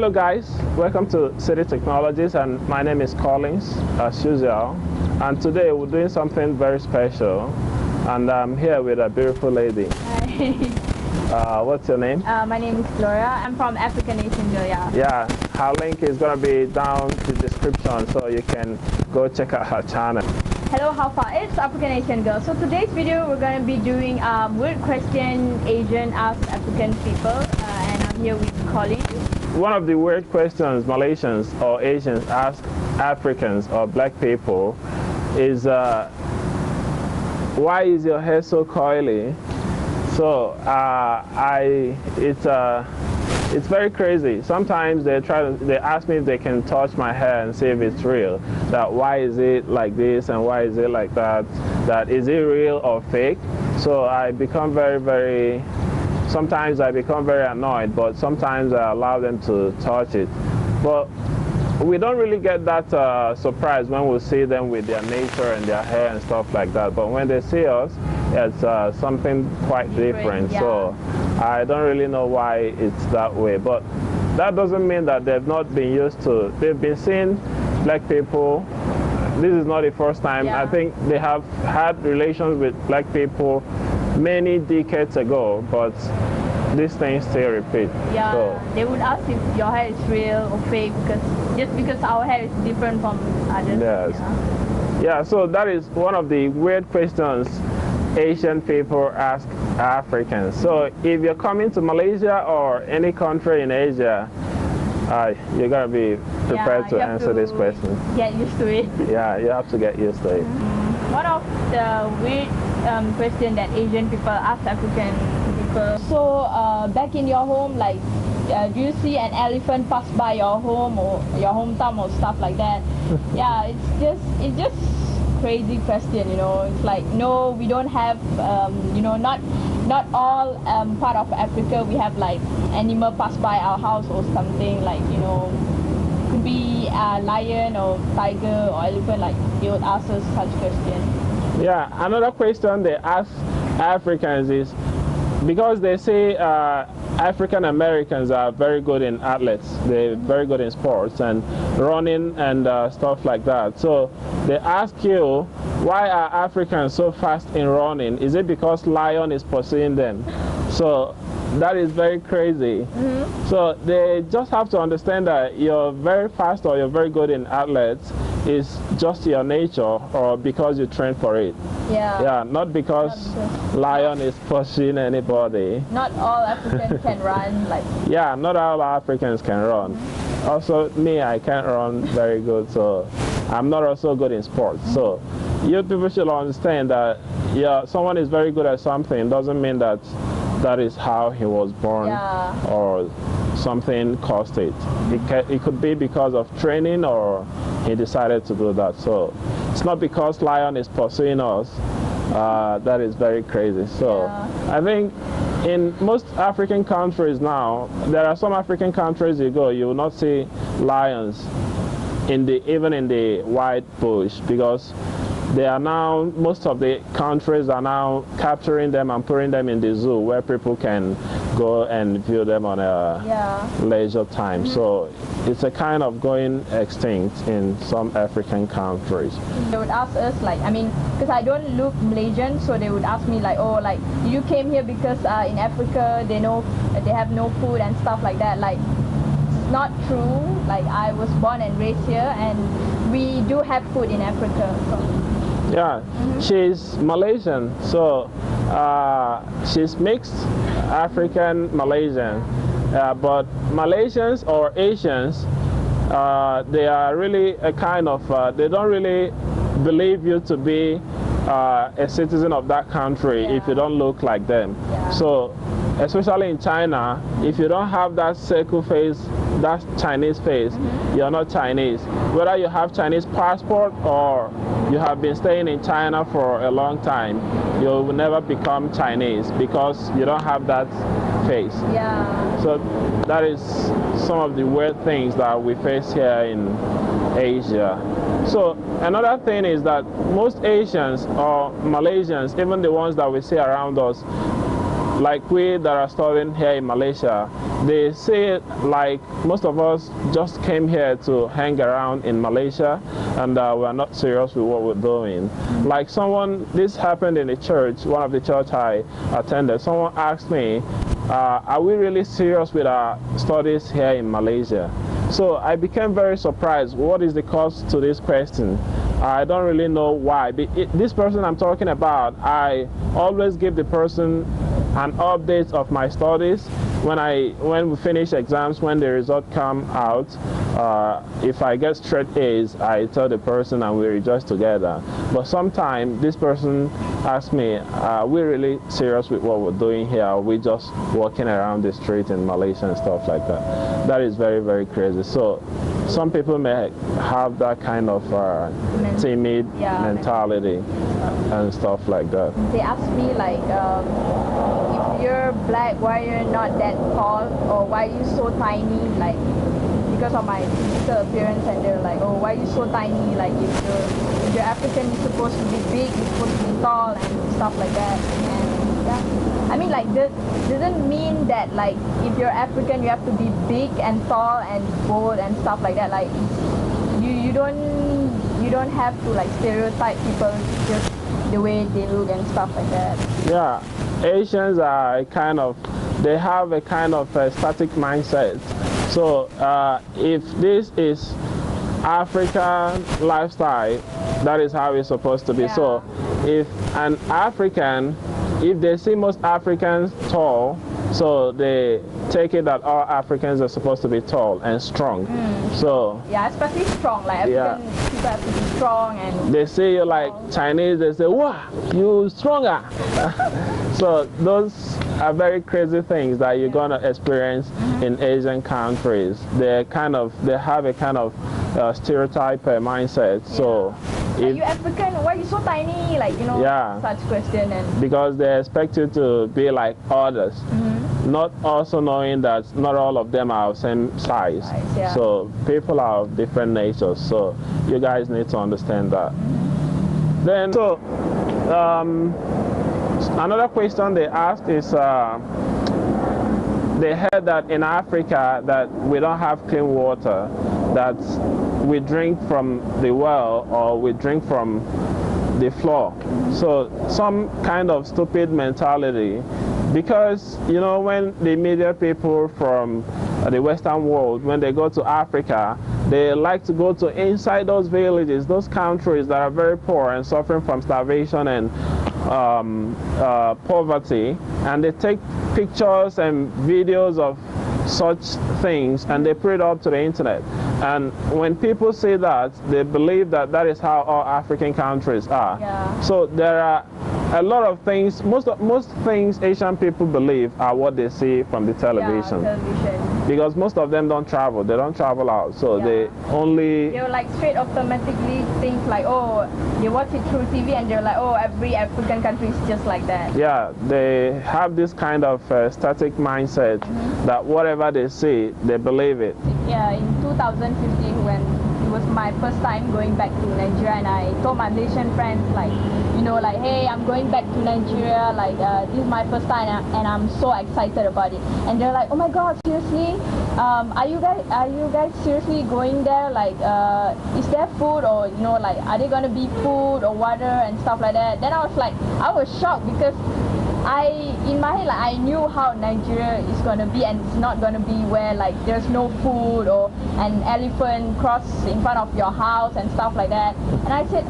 Hello guys, welcome to City Technologies, and my name is Collins as usual, and today we're doing something very special, and I'm here with a beautiful lady. Hi. What's your name? My name is Gloria. I'm from Aphrican Acian Gal. Yeah, her link is going to be down the description so you can go check out her channel. Hello, how far? It's Aphrican Acian Girl. So today's video we're going to be doing weird question Asian ask African people, and I'm here with Colin. One of the weird questions Malaysians or Asians ask Africans or black people is why is your hair so coily? So it's very crazy. Sometimes they ask me if they can touch my hair and see if it's real. That why is it like this and why is it like that? That is it real or fake? So I become sometimes I become very annoyed, but sometimes I allow them to touch it. But we don't really get that surprise when we see them with their nature and their hair and stuff like that. But when they see us, it's something quite different. Yeah. So I don't really know why it's that way. But that doesn't mean that they've not been used to. They've been seeing black people. This is not the first time. Yeah. I think they have had relations with black people many decades ago, but these things still repeat. Yeah, so they would ask if your hair is real or fake because our hair is different from others. Yes. Yeah, so that is one of the weird questions Asian people ask Africans. So if you're coming to Malaysia or any country in Asia, you're going to be prepared to answer this question. Get used to it. Yeah, you have to get used to it. One of the weird question that Asian people ask African people. So back in your home, like, do you see an elephant pass by your home or your hometown or stuff like that? Yeah, it's just crazy question, you know. It's like, no, we don't have, you know, not all part of Africa we have like animal pass by our house or something, like, you know, could be a lion or tiger or elephant, like they would ask us such question. Yeah, another question they ask Africans is, because they say African Americans are very good in athletes, they're very good in sports and running and stuff like that. So they ask you, why are Africans so fast in running? Is it because lion is pursuing them? So that is very crazy. So they just have to understand that you're very fast or you're very good in athletes is just your nature or because you train for it. Yeah, not because lion is pursuing anybody. Not all Africans can run like. Yeah, not all Africans can run. Also me, I can't run very good, so I'm not also good in sports. So you people should understand that someone is very good at something doesn't mean that that is how he was born or something caused it. It could be because of training or he decided to do that. So it's not because lion is pursuing us. That is very crazy. So I think in most African countries now, there are some African countries you go, you will not see lions even in the white bush, because they are now, most of the countries are now capturing them and putting them in the zoo where people can go and view them on a leisure time. So it's a kind of going extinct in some African countries. They would ask us, like, I mean, because I don't look Malaysian, so they would ask me like, oh, like, you came here because in Africa they have no food and stuff like that. Like, it's not true. Like, I was born and raised here, and we do have food in Africa. So. Yeah, she's Malaysian, so she's mixed African Malaysian, but Malaysians or Asians, they are really a kind of, they don't really believe you to be a citizen of that country if you don't look like them. So especially in China, if you don't have that circle face, that Chinese face, you're not Chinese. Whether you have Chinese passport or you have been staying in China for a long time, you will never become Chinese because you don't have that face. So that is some of the weird things that we face here in Asia. So another thing is that most Asians or Malaysians, even the ones that we see around us, like we that are studying here in Malaysia, they say like most of us just came here to hang around in Malaysia, and we're not serious with what we're doing. Like this happened in a church, one of the church I attended. Someone asked me, are we really serious with our studies here in Malaysia? So I became very surprised. What is the cause to this question? I don't really know why. This person I'm talking about, I always give the person an update of my studies. When we finish exams, when the result come out, if I get straight A's, I tell the person and we rejoice together. But sometimes this person asks me, are we really serious with what we're doing here? Are we just walking around the street in Malaysia and stuff like that? That is very, very crazy. So some people may have that kind of timid mentality and stuff like that. They ask me like, if you're black, why you're not that tall, or why are you so tiny, like because of my physical appearance, and they're like, oh, why are you so tiny, like if you're African, you're supposed to be big, you're supposed to be tall and stuff like that. And yeah, I mean, like that doesn't mean that like if you're African you have to be big and tall and bold and stuff like that. Like you don't have to like stereotype people just the way they look and stuff like that. Yeah, Asians are they have a kind of a static mindset. So if this is African lifestyle, that is how it's supposed to be. Yeah. So if an African, if they see most Africans tall, so they take it that all Africans are supposed to be tall and strong. So yeah, especially strong. Like African people have to be strong, and they see you like Chinese, they say, "Wow, you stronger." So those are very crazy things that you're gonna experience in Asian countries. They have a kind of stereotype mindset. So are you African? Why are you so tiny? Like, you know, such question. And because they expect you to be like others, not also knowing that not all of them are the same size. So people are of different natures. So you guys need to understand that. Then, so another question they asked is, they heard that in Africa that we don't have clean water, that we drink from the well or we drink from the floor. So some kind of stupid mentality, because you know, when the media people from the Western world, when they go to Africa, they like to go to inside those villages, those countries that are very poor and suffering from starvation and poverty, and they take pictures and videos of such things and they put it up to the internet. And when people say that, they believe that that is how all African countries are. So there are a lot of things, most things Asian people believe are what they see from the television. Because most of them don't travel, they don't travel out, so they like straight automatically think like, oh, they watch it through TV and they're like, oh, every African country is just like that. Yeah, they have this kind of static mindset that whatever they see, they believe it. Yeah, in 2015 when it was my first time going back to Nigeria, and I told my Malaysian friends like, you know, like, hey, I'm going back to Nigeria, like this is my first time and I'm so excited about it. And they're like, oh my god, seriously? Are you guys seriously going there? Like, is there food, or you know, like, are there gonna be food or water and stuff like that? Then I was shocked because in my head, like, I knew how Nigeria is gonna be, and it's not gonna be where like there's no food or an elephant cross in front of your house and stuff like that. And I said,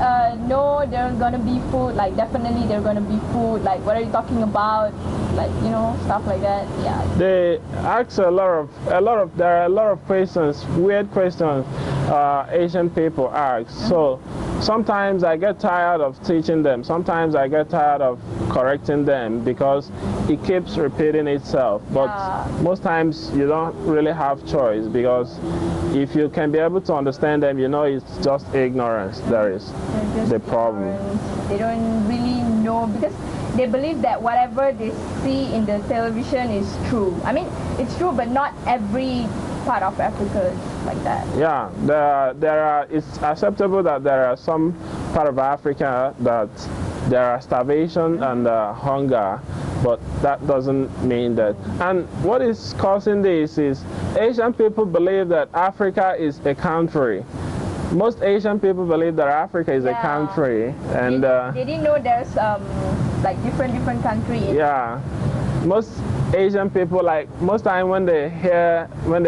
no, there's gonna be food. Like, definitely there's gonna be food. Like, what are you talking about? Like, you know, stuff like that. Yeah. They ask there are a lot of questions, weird questions Asian people ask. So sometimes I get tired of teaching them. Sometimes I get tired of correcting them because it keeps repeating itself. But most times you don't really have choice, because if you can be able to understand them, you know it's just ignorance. There is the problem. They don't really know, because they believe that whatever they see in the television is true. I mean, it's true, but not every part of Africa is like that. Yeah, it's acceptable that there are some part of Africa that there are starvation and hunger, but that doesn't mean that. And what is causing this is Asian people believe that Africa is a country. Most Asian people believe that Africa is a country, and they didn't know there's like different countries. Yeah, most Asian people, like most time when they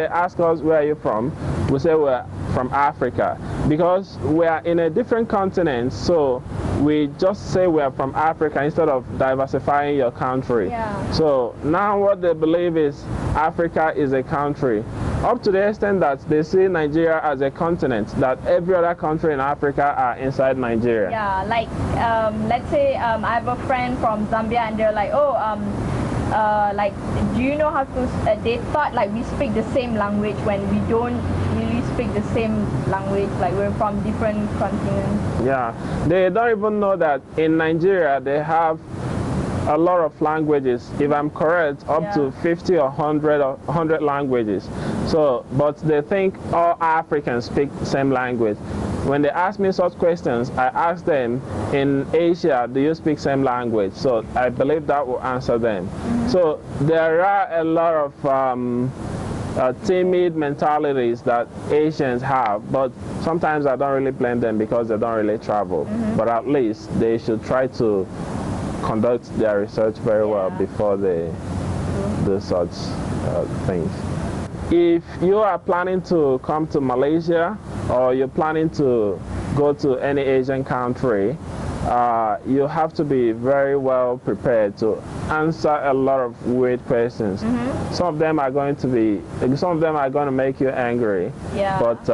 ask us where are you from, we say we're from Africa, because we are in a different continent, so we just say we are from Africa instead of diversifying your country. So now what they believe is Africa is a country, up to the extent that they see Nigeria as a continent, that every other country in Africa are inside Nigeria. Yeah, like let's say I have a friend from Zambia and they're like, oh, like, do you know how to, they thought like we speak the same language when we don't really speak the same language, like we're from different continents. Yeah, they don't even know that in Nigeria they have a lot of languages. If I'm correct, up to 50 or 100 languages. So, but they think all Africans speak the same language. When they ask me such questions, I ask them, in Asia, do you speak same language? So I believe that will answer them. So there are a lot of timid mentalities that Asians have, but sometimes I don't really blame them because they don't really travel. But at least they should try to conduct their research very well before they do such things. If you are planning to come to Malaysia, or you're planning to go to any Asian country, you have to be very well prepared to answer a lot of weird questions. Some of them are going to make you angry. Yeah. But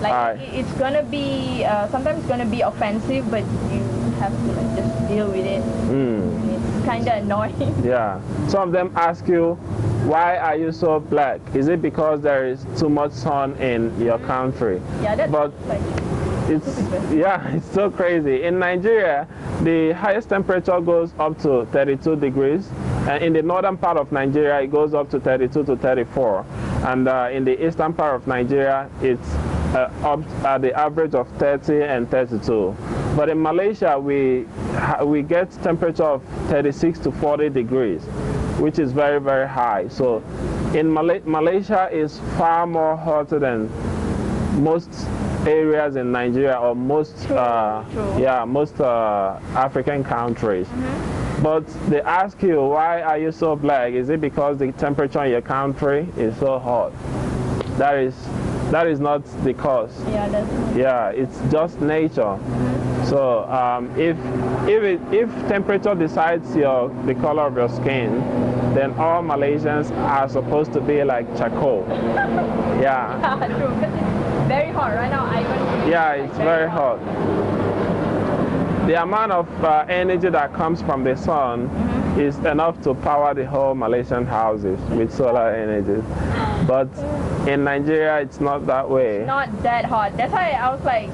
like it's gonna be sometimes it's gonna be offensive, but you have to like just deal with it. It's kind of annoying. Yeah. Some of them ask you, why are you so black? Is it because there is too much sun in your country? Yeah, that's like, it's so crazy. In Nigeria, the highest temperature goes up to 32 degrees, and in the northern part of Nigeria it goes up to 32 to 34, and in the eastern part of Nigeria it's up at the average of 30 and 32. But in Malaysia we get temperature of 36 to 40 degrees, which is very, very high. So in Malaysia is far more hotter than most areas in Nigeria, or most most African countries. But they ask you, why are you so black? Is it because the temperature in your country is so hot? That is not the cause. Yeah, it's just nature. So if temperature decides the color of your skin, then all Malaysians are supposed to be like charcoal. Yeah. True, because it's very hot right now. It's very hot. The amount of energy that comes from the sun is enough to power the whole Malaysian houses with solar energy. But in Nigeria, it's not that way. It's not that hot. That's why I was like,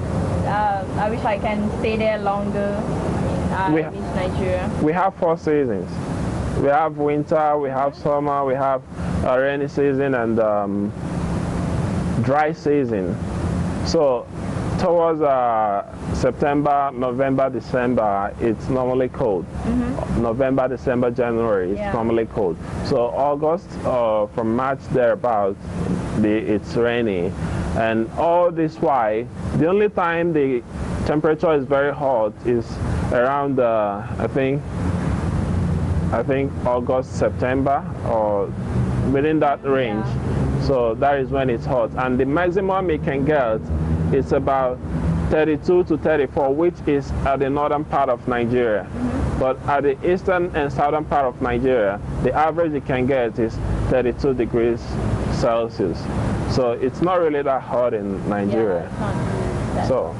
I wish I can stay there longer. I miss Nigeria. We have 4 seasons. We have winter, we have summer, we have rainy season, and dry season. So towards September, November, December, it's normally cold. November, December, January, it's normally cold. So August, from March thereabouts, it's rainy. And all this why, the only time the temperature is very hot is around, I think August, September, or within that range. So that is when it's hot. And the maximum it can get is about 32 to 34, which is at the northern part of Nigeria. But at the eastern and southern part of Nigeria, the average it can get is 32 degrees Celsius. So it's not really that hot in Nigeria. So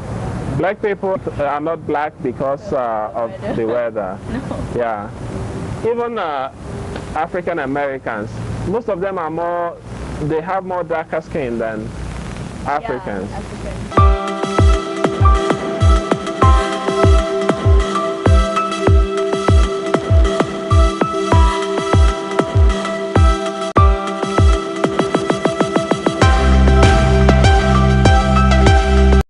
black people are not black because of the weather. Yeah. Even African Americans, most of them are they have more darker skin than Africans. African.